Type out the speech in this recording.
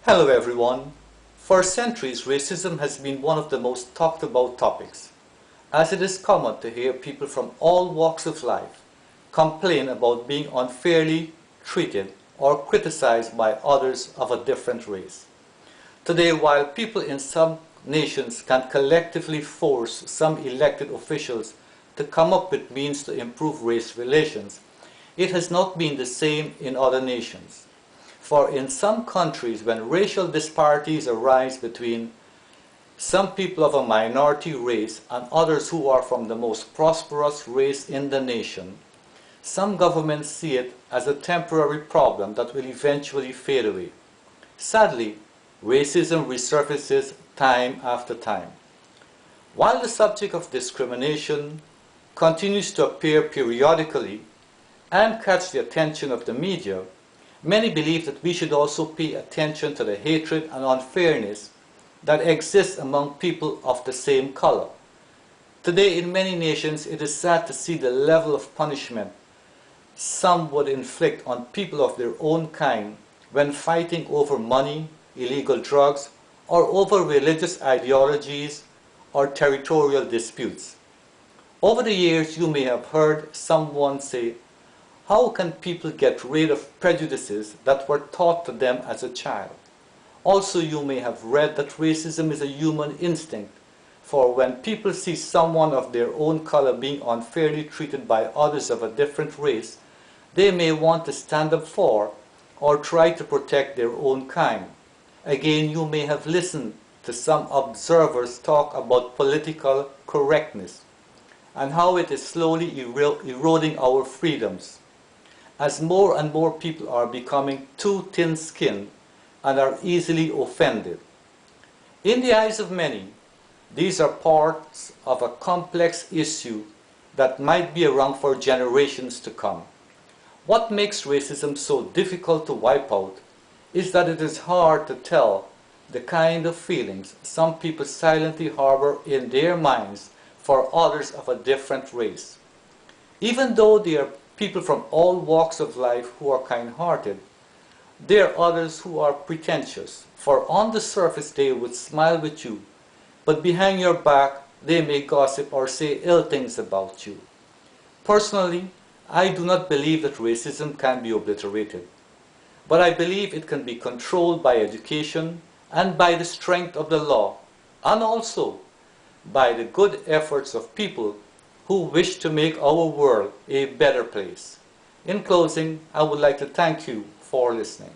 Hello everyone. For centuries, racism has been one of the most talked about topics, as it is common to hear people from all walks of life complain about being unfairly treated or criticized by others of a different race. Today, while people in some nations can collectively force some elected officials to come up with means to improve race relations, it has not been the same in other nations. For in some countries, when racial disparities arise between some people of a minority race and others who are from the most prosperous race in the nation, some governments see it as a temporary problem that will eventually fade away. Sadly, racism resurfaces time after time. While the subject of discrimination continues to appear periodically and catch the attention of the media, many believe that we should also pay attention to the hatred and unfairness that exists among people of the same color. Today, in many nations, it is sad to see the level of punishment some would inflict on people of their own kind when fighting over money, illegal drugs, or over religious ideologies or territorial disputes. Over the years, you may have heard someone say, "How can people get rid of prejudices that were taught to them as a child?" Also, you may have read that racism is a human instinct, for when people see someone of their own color being unfairly treated by others of a different race, they may want to stand up for or try to protect their own kind. Again, you may have listened to some observers talk about political correctness and how it is slowly eroding our freedoms, as more and more people are becoming too thin-skinned and are easily offended. In the eyes of many, these are parts of a complex issue that might be around for generations to come. What makes racism so difficult to wipe out is that it is hard to tell the kind of feelings some people silently harbor in their minds for others of a different race. Even though they are people from all walks of life who are kind-hearted, there are others who are pretentious, for on the surface they would smile with you, but behind your back they may gossip or say ill things about you. Personally, I do not believe that racism can be obliterated, but I believe it can be controlled by education and by the strength of the law, and also by the good efforts of people who wish to make our world a better place. In closing, I would like to thank you for listening.